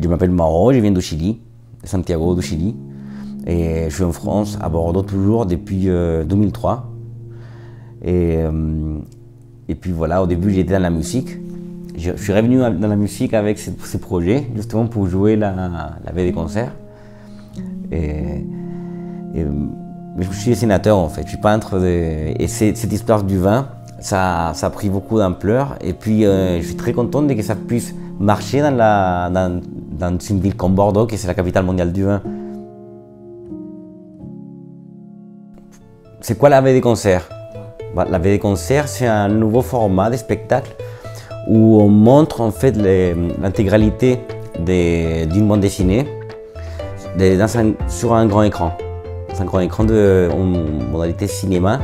Je m'appelle Mauro, je viens du Chili, de Santiago du Chili. Et je suis en France, à Bordeaux toujours, depuis 2003. Et puis voilà, au début j'étais dans la musique. Je suis revenu dans la musique avec ces projets, justement pour jouer la veille des concerts. Mais je suis dessinateur en fait, je suis peintre. Et cette histoire du vin, ça a pris beaucoup d'ampleur. Et puis je suis très content de que ça puisse marcher dans une ville comme Bordeaux, qui est la capitale mondiale du vin. C'est quoi la veille des concerts? La veille des concerts, c'est un nouveau format de spectacle où on montre en fait l'intégralité d'une bande dessinée sur un grand écran. C'est un grand écran en modalité cinéma.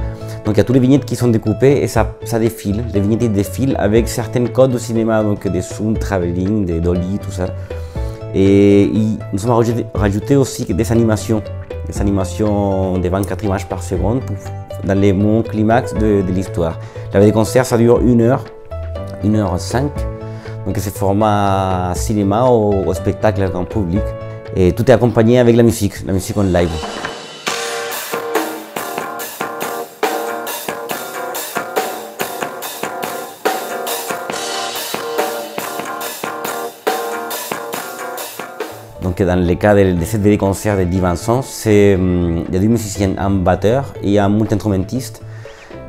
Donc il y a toutes les vignettes qui sont découpées et ça défile. Les vignettes défilent avec certains codes du cinéma, donc des zooms, travelling, des dolly, tout ça. Et nous avons rajouté aussi des animations de 24 images par seconde dans les moments climax de l'histoire. La veille des concerts, ça dure 1h05. Donc c'est format cinéma au spectacle en public. Et tout est accompagné avec la musique en live. Donc dans le cas de cette veille des concerts de 10 Vincent, il y a deux musiciens, un batteur et un multi-instrumentiste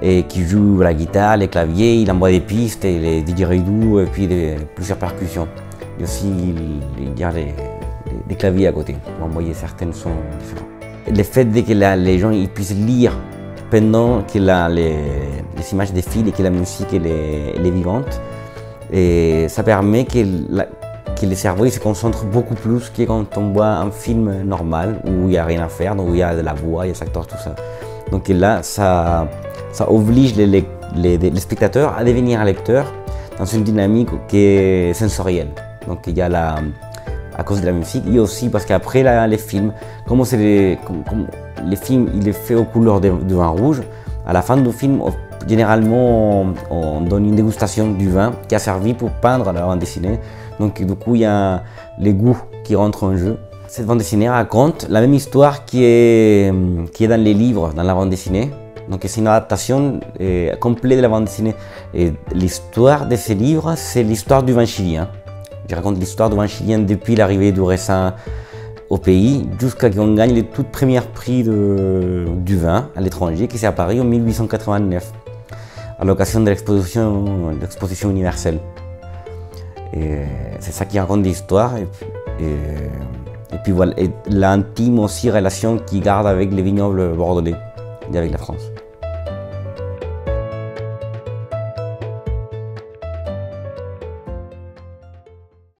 qui joue la guitare, les claviers, il envoie des pistes, et les didgeridoo et puis plusieurs percussions. Et aussi il y a des claviers à côté pour envoyer certains sons différents. Le fait que les gens puissent lire pendant que les images défilent et que la musique elle est vivante, et ça permet que le cerveau se concentre beaucoup plus que quand on voit un film normal où il n'y a rien à faire, où il y a de la voix, il y a des acteurs, tout ça. Donc là, ça oblige les spectateurs à devenir lecteurs dans une dynamique qui est sensorielle. Donc il y a à cause de la musique et aussi parce qu'après les films, comme les films il est fait aux couleurs du vin rouge, à la fin du film, généralement on donne une dégustation du vin qui a servi pour peindre la bande dessinée. Donc du coup il y a les goûts qui rentrent en jeu. Cette bande dessinée raconte la même histoire qui est dans les livres, dans la bande dessinée. Donc c'est une adaptation complète de la bande dessinée. Et l'histoire de ces livres, c'est l'histoire du vin chilien. Je raconte l'histoire du vin chilien depuis l'arrivée du raisin au pays jusqu'à ce qu'on gagne le tout premier prix du vin à l'étranger qui s'est à Paris en 1889 à l'occasion de l'exposition universelle. C'est ça qui raconte l'histoire et puis voilà, l'intime aussi relation qu'il garde avec les vignobles bordelais et avec la France.